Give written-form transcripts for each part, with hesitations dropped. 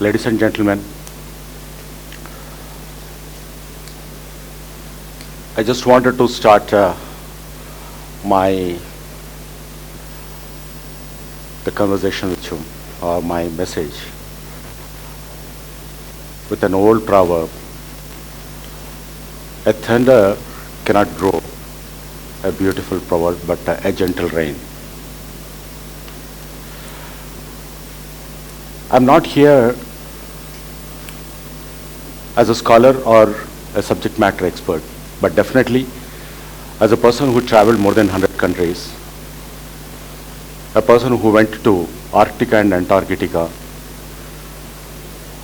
Ladies and gentlemen, I just wanted to start my the conversation with you, or my message, with an old proverb: "A thunder cannot grow a beautiful proverb, but a gentle rain." I'm not here as a scholar or a subject matter expert, but definitely as a person who traveled more than 100 countries, a person who went to Arctica and Antarctica,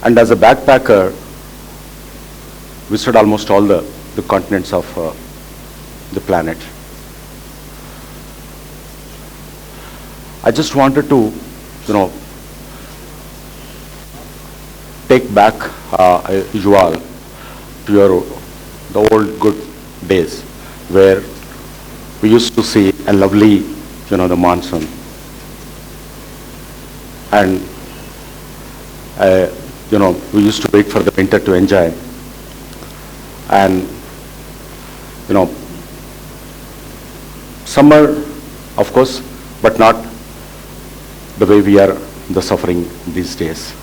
and as a backpacker visited almost all the continents of the planet. I just wanted to, take back you all to the old good days where we used to see a lovely, the monsoon, and we used to wait for the winter to enjoy, and summer, of course, but not the way we are the suffering these days.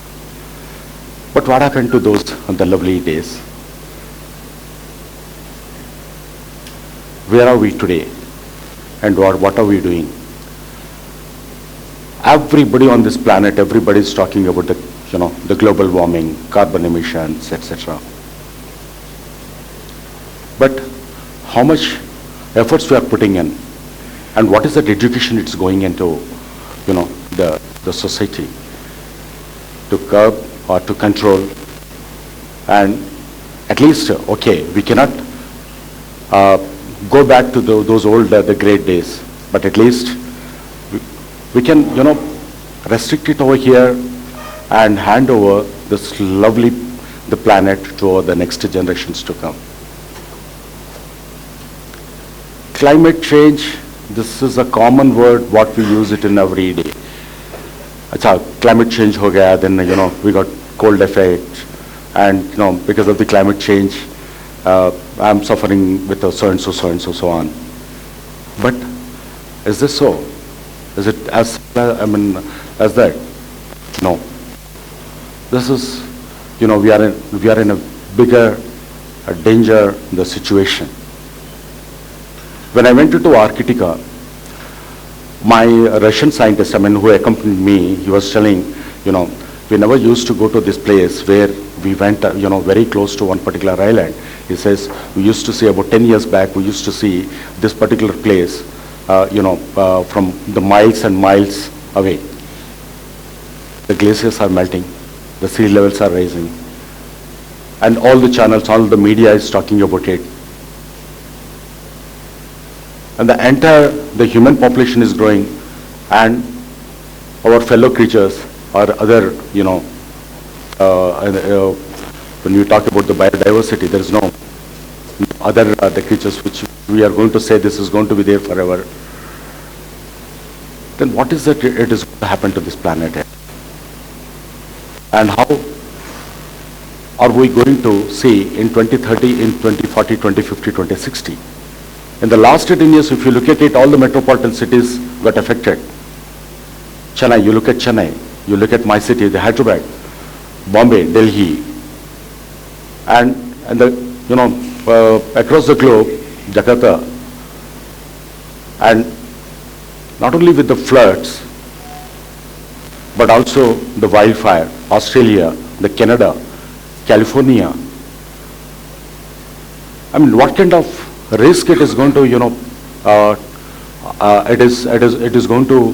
But what happened to those the lovely days? Where are we today? And what are we doing? Everybody on this planet, everybody is talking about the global warming, carbon emissions, etc. But how much efforts we are putting in, and what is that education it's going into, the society to curb or to control, and at least, we cannot go back to those old, the great days, but at least we can, restrict it over here and hand over this lovely, the planet to the next generations to come. Climate change, this is a common word, what we use it in every day. Climate change ho gaya, then we got cold effect, and because of the climate change, I'm suffering with so and so, so on. But is this so? Is it as as that? No. This is, we are in a bigger danger, the situation. When I went into Arctica, my Russian scientist, who accompanied me, he was telling, we never used to go to this place where we went, very close to one particular island. He says, we used to see about 10 years back, we used to see this particular place, from the miles and miles away. The glaciers are melting, the sea levels are rising, and all the channels, all the media is talking about it. And the human population is growing, and our fellow creatures or other, when we talk about the biodiversity, there is no other the creatures which we are going to say this is going to be there forever. Then what is that it is going to happen to this planet? And how are we going to see in 2030, in 2040, 2050, 2060? In the last 18 years, if you look at it, all the metropolitan cities got affected. Chennai, you look at Chennai, you look at my city, the Hyderabad, Bombay, Delhi, and across the globe, Jakarta, and not only with the floods, but also the wildfire, Australia, the Canada, California. What kind of risk it is going to, it is going to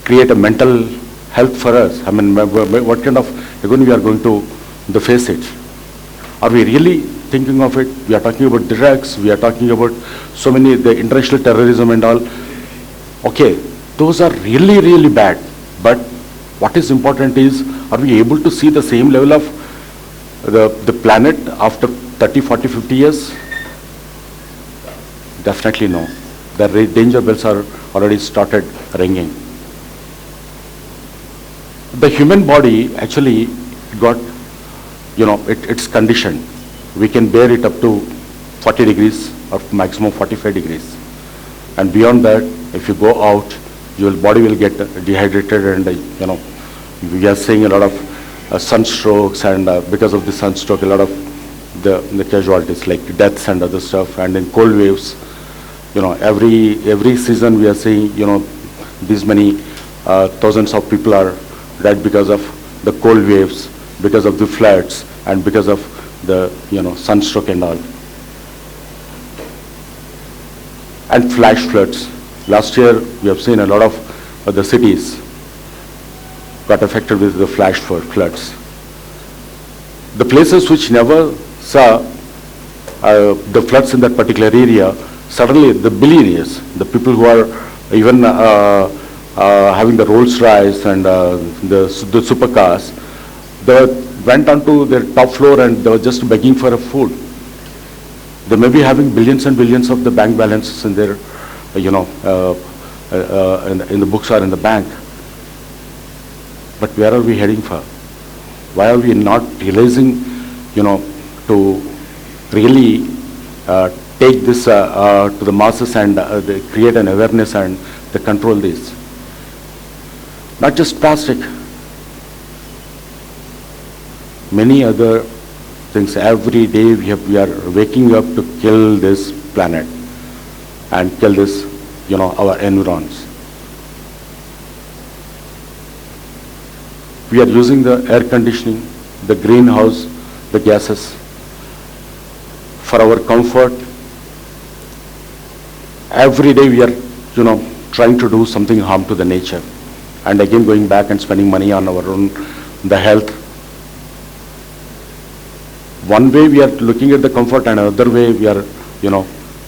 create a mental health for us. What kind of we are going to face it? Are we really thinking of it? We are talking about drugs, we are talking about so many, the international terrorism and all. Okay, those are really, really bad. But what is important is, are we able to see the same level of the planet after 30, 40, 50 years? Definitely no. The danger bells are already started ringing. The human body, actually, got, it's conditioned. We can bear it up to 40 degrees or maximum 45 degrees. And beyond that, if you go out, your body will get dehydrated, and we are seeing a lot of sunstrokes, and because of the sunstroke, a lot of the casualties like deaths and other stuff. And in cold waves, every season we are seeing, these many thousands of people are dead because of the cold waves, because of the floods, and because of the sunstroke and all. And flash floods. Last year we have seen a lot of the cities got affected with the flash floods. The places which never saw the floods in that particular area, suddenly the billionaires, the people who are even having the Rolls Royce and the supercars, they went onto their top floor and they were just begging for a food. They may be having billions and billions of the bank balances in their, in the books or in the bank. But where are we heading for? Why are we not realizing, to really take this to the masses and create an awareness and to control this? Not just plastic, many other things. Every day we are waking up to kill this planet and kill this, our environs. We are using the air conditioning, the greenhouse, the gases for our comfort. Every day we are, trying to do something harm to the nature, and again going back and spending money on our own, the health. One way we are looking at the comfort, and another way we are,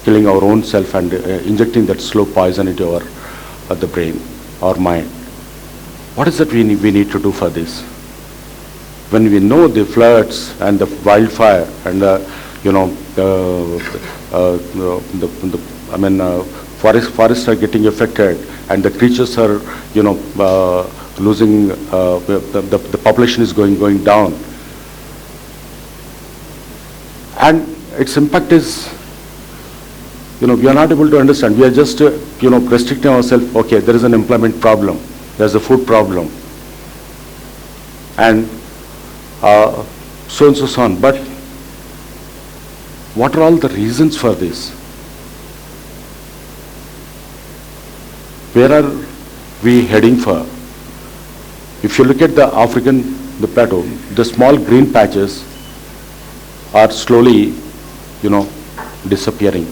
killing our own self and injecting that slow poison into the brain, our mind. What is it we need to do for this? When we know the floods and the wildfire and forests are getting affected, and the creatures are, losing, the population is going down, and its impact is, we are not able to understand. We are just, restricting ourselves. Okay, there is an employment problem, there's a food problem, and so and so on. But what are all the reasons for this? Where are we heading for? If you look at the the plateau, the small green patches are slowly, disappearing.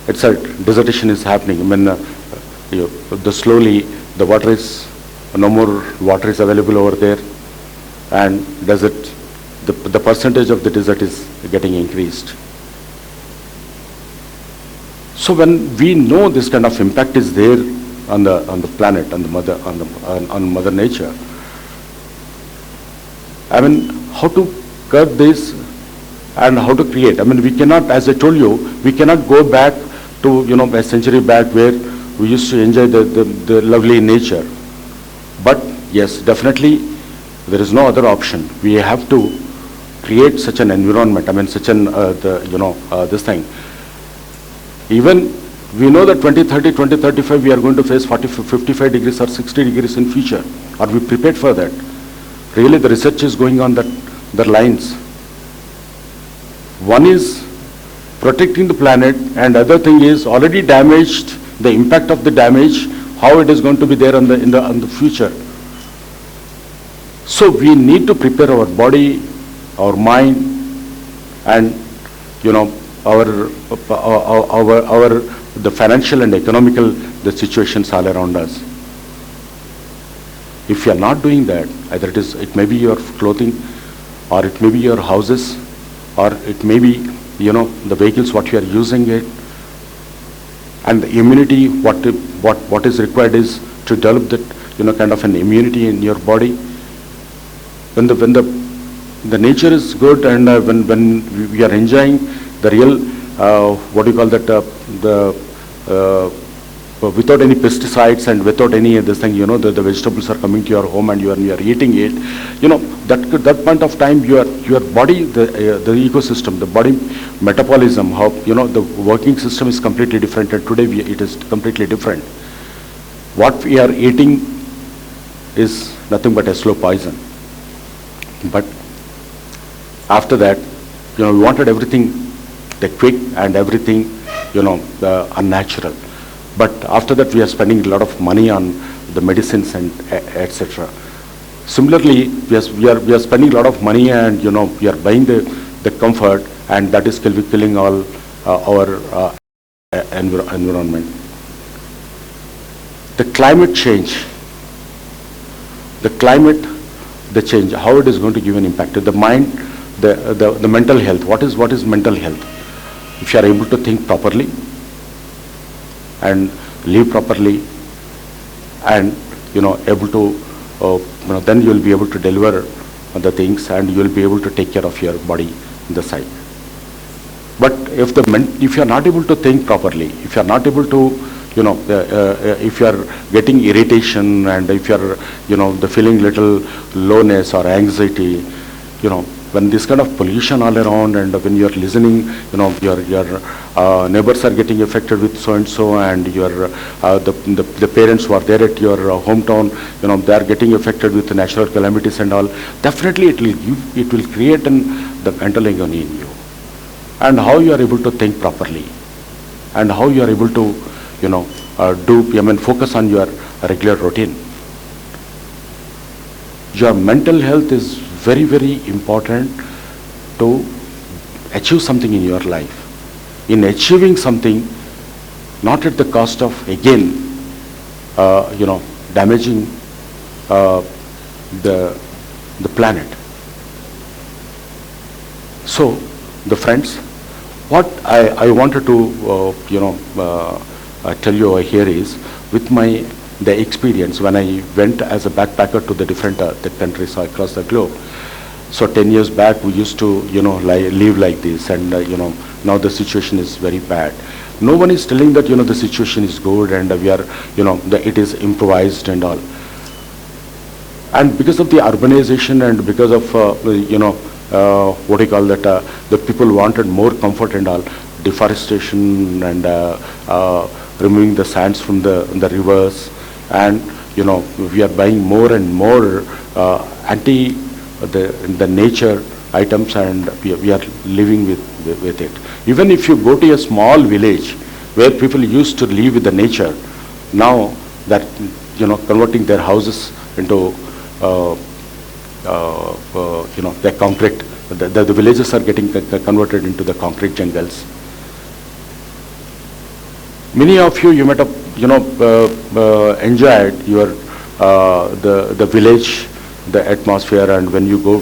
It's a desertation is happening. I mean, the water is, no more water is available over there, and desert, the percentage of the desert is getting increased. So when we know this kind of impact is there on the planet, on Mother Nature, I mean, how to curb this and how to create? I mean, we cannot, as I told you, we cannot go back to, a century back where we used to enjoy the lovely nature. But yes, definitely there is no other option. We have to create such an environment. I mean, such an this thing. Even we know that 2030, 2035 we are going to face 40, 55 degrees or 60 degrees in future. Are we prepared for that? Really, the research is going on the lines. One is protecting the planet, and other thing is already damaged. The impact of the damage, how it is going to be there on the future. So we need to prepare our body, our mind, and the financial and economical situations all around us. If you are not doing that, either it may be your clothing, or it may be your houses, or it may be the vehicles what you are using it, and the immunity what is required is to develop that kind of an immunity in your body. When the nature is good, and when we are enjoying the real what do you call that without any pesticides and without any of this thing, the vegetables are coming to your home and you are eating it, that point of time, your body, the ecosystem, the body metabolism, how, the working system is completely different, and today it is completely different. What we are eating is nothing but a slow poison. But after that, we wanted everything the quick and everything, unnatural. But after that, we are spending a lot of money on the medicines and etc. Similarly, we are spending a lot of money, and we are buying the comfort, and that is killing all our environment. The climate change, the change, how it is going to give an impact to the mind, the mental health. What is mental health? If you are able to think properly and live properly, and able to then you will be able to deliver the things, and you will be able to take care of your body in the side. But if you are not able to think properly, if you are not able to if you are getting irritation, and if you are the feeling little lowness or anxiety, when this kind of pollution all around, and when you are listening, your neighbors are getting affected with so and so, and your the parents who are there at your hometown, they are getting affected with the natural calamities and all. Definitely, it will create the mental agony in you, and how you are able to think properly, and how you are able to focus on your regular routine. Your mental health is very, very important to achieve something in your life. In achieving something, not at the cost of, again, damaging the planet. So, the friends, what I wanted to, tell you over here is, with the experience when I went as a backpacker to the different the countries across the globe. So 10 years back, we used to, live like this, and now the situation is very bad. No one is telling that the situation is good, and we are, it is improvised and all. And because of the urbanization, and because of what do you call that, the people wanted more comfort and all, deforestation and removing the sands from the rivers, and we are buying more and more anti the nature items, and we are living with it. Even if you go to a small village where people used to live with the nature, now that converting their houses into the concrete, the villages are getting converted into the concrete jungles. Many of you might have enjoyed your the village, the atmosphere, and when you go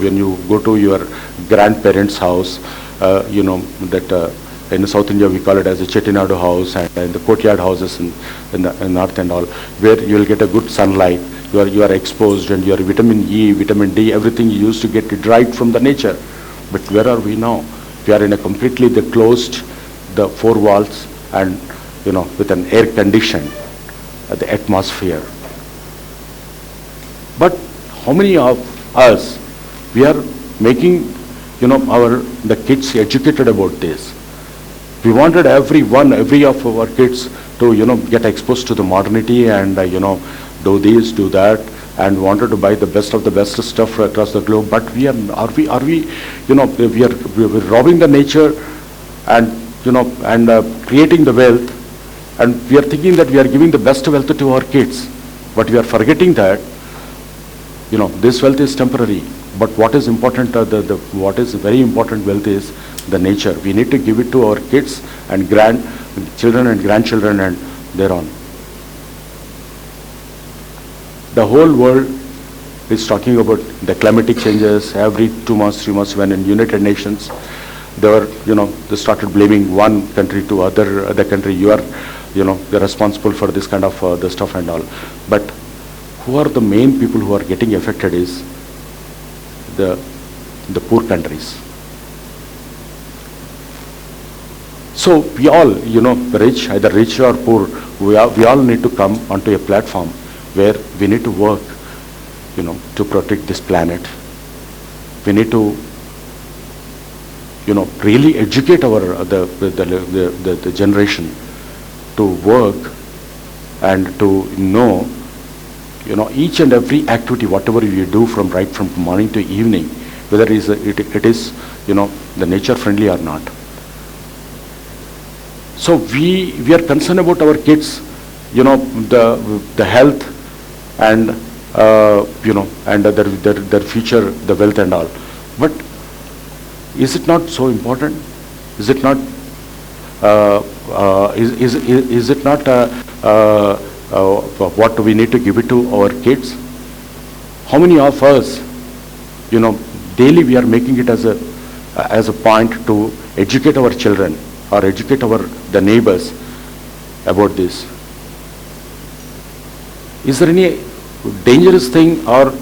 to your grandparents' house, that in South India we call it as a Chettinadu house, and in the courtyard houses in the north and all, where you will get a good sunlight. You are exposed, and your vitamin E, vitamin D, everything you used to get it right from the nature. But where are we now? We are in a completely closed, the four walls, and with an air conditioned the atmosphere. But how many of us we are making the kids educated about this? We wanted every of our kids to get exposed to the modernity, and do this, do that, and wanted to buy the best of the best stuff across the globe. But we are robbing the nature, and creating the wealth, and we are thinking that we are giving the best wealth to our kids, but we are forgetting that this wealth is temporary. But what is important, what is very important wealth is the nature. We need to give it to our kids and children and grandchildren, and thereon. The whole world is talking about the climatic changes. Every 2 months, 3 months, when in United Nations, they started blaming one country to other country. They're responsible for this kind of the stuff and all. But who are the main people who are getting affected is the poor countries. So we all, rich, either rich or poor, we all need to come onto a platform where we need to work, to protect this planet. We need to, really educate our the generation to work and to know, each and every activity, whatever you do right from morning to evening, whether it is, the nature friendly or not. So we are concerned about our kids, the health and and their future, the wealth and all. But is it not so important? Is it not? Is it not what we need to give it to our kids? How many of us, daily we are making it as a point to educate our children or educate the neighbors about this? Is there any dangerous thing or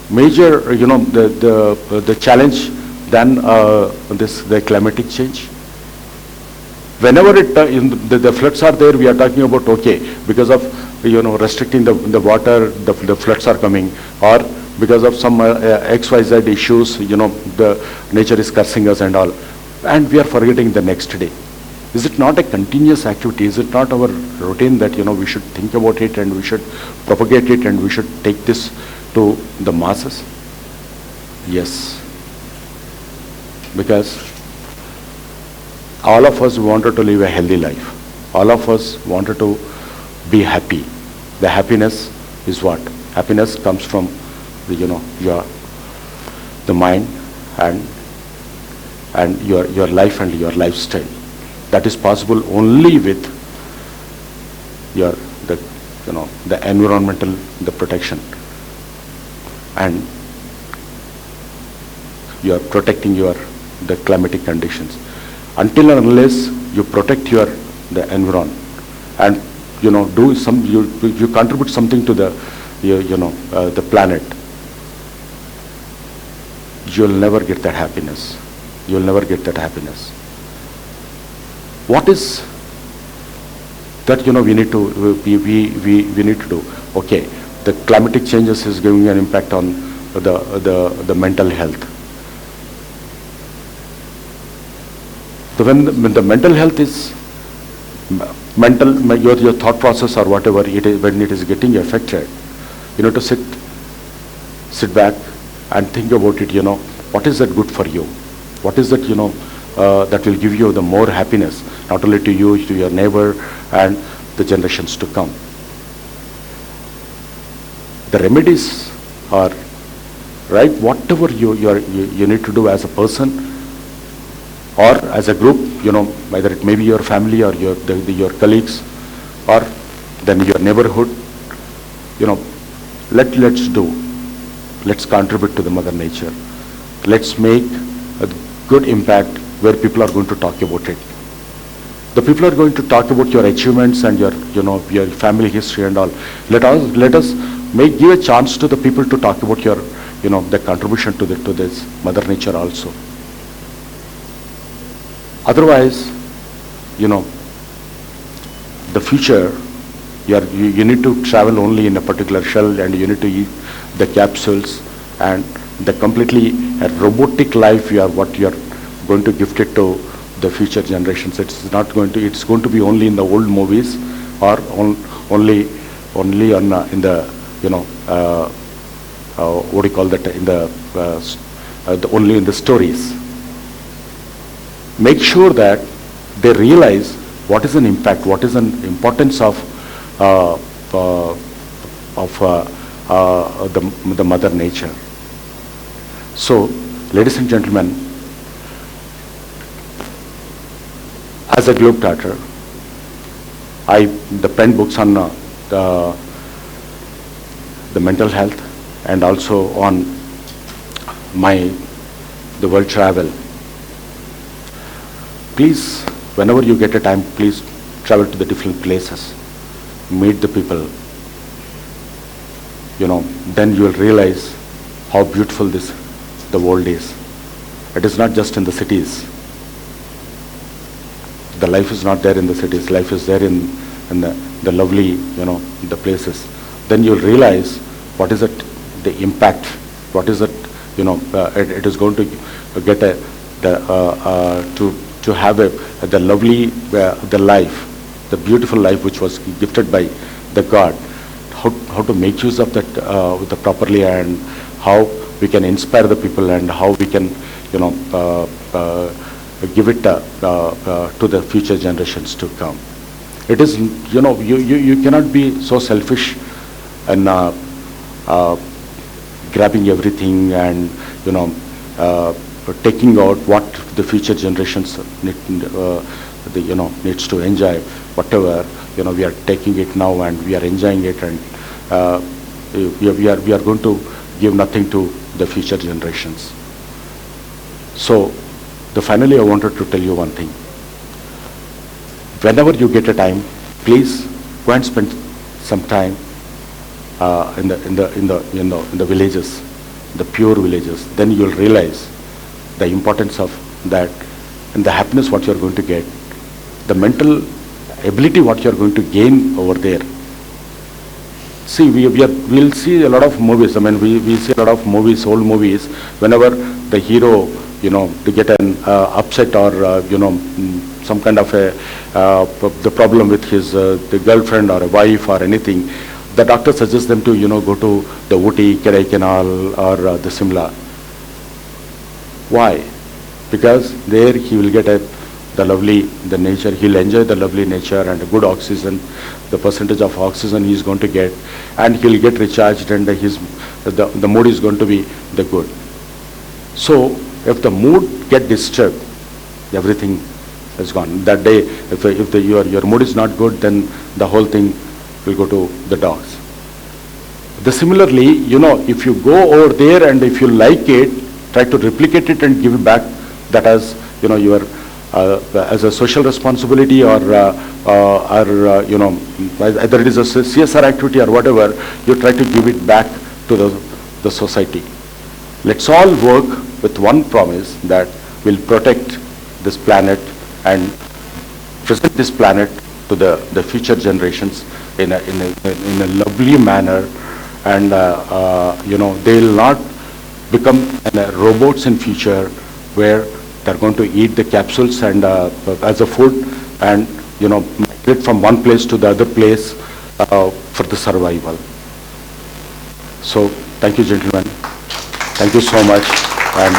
major, the challenge than the climatic change? Whenever the floods are there, we are talking about, okay, because of restricting the water, the floods are coming, or because of some XYZ issues, the nature is cursing us and all, and we are forgetting the next day. Is it not a continuous activity? Is it not our routine that we should think about it and we should propagate it and we should take this to the masses? Yes, because all of us wanted to live a healthy life. All of us wanted to be happy. The happiness is what? Happiness comes from the mind and your life and your lifestyle. That is possible only with the environmental, the protection, and you are protecting the climatic conditions. Until and unless you protect the environment and do some, you contribute something to the planet, you'll never get that happiness. You'll never get that happiness. What is that we need to we need to do? Okay, the climatic changes is giving an impact on the mental health. So when the mental health is your thought process or whatever it is, when it is getting affected, you need to sit back and think about it. What is that good for you? What is that that will give you the more happiness, not only to you, to your neighbor, and the generations to come. The remedies are right. Whatever you need to do as a person or as a group, whether it may be your family or your colleagues or then your neighborhood, let's contribute to the mother nature. Let's make a good impact where people are going to talk about it. The people are going to talk about your achievements and your family history and all. Let us give a chance to the people to talk about your the contribution to this mother nature also. Otherwise, the future, you need to travel only in a particular shell and you need to eat the capsules and the completely robotic life what you are going to gift it to the future generations. It's going to be only in the old movies or only on in the what do you call that, in the only in the stories. Make sure that they realize what is an impact, what is an importance of the mother nature. So, ladies and gentlemen, as a globetrotter, I pen books on the mental health and also on the world travel. Please, whenever you get a time, please travel to the different places, meet the people. Then you will realize how beautiful the world is. It is not just in the cities. the life is not there in the cities, life is there in the lovely, the places. Then you'll realize what is it, the impact, what is it, it is going to get to have the lovely, the life, the beautiful life which was gifted by the God. How to make use of that with the properly, and how we can inspire the people, and how we can, give it to the future generations to come. It is, you cannot be so selfish and grabbing everything and, taking out what the future generations needs to enjoy. Whatever, we are taking it now and we are enjoying it, and we are going to give nothing to the future generations. So, finally, I wanted to tell you one thing. Whenever you get a time, please go and spend some time in the villages, the pure villages. Then you'll realize the importance of that, and the happiness what you're going to get, the mental ability what you're going to gain over there. See, we'll see a lot of movies. I mean, we see a lot of movies, old movies. Whenever the hero, to get an upset, or some kind of the problem with his the girlfriend or a wife or anything, the doctor suggests them to go to the Ooty, Kodaikanal, or the Simla. Why? Because there he will get the nature. He'll enjoy the lovely nature and good oxygen. The percentage of oxygen he is going to get, and he'll get recharged, and the mood is going to be the good. So if the mood get disturbed, everything is gone. That day, if your mood is not good, then the whole thing will go to the dogs. Similarly, if you go over there and if you like it, try to replicate it and give it back. That as your as a social responsibility, or either it is a CSR activity or whatever, you try to give it back to the society. Let's all work with one promise, that we'll protect this planet and present this planet to the future generations in a lovely manner, and they will not become robots in future, where they're going to eat the capsules and as a food, and migrate from one place to the other place for the survival. So thank you, gentlemen. Thank you so much, and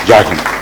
Jai Hind.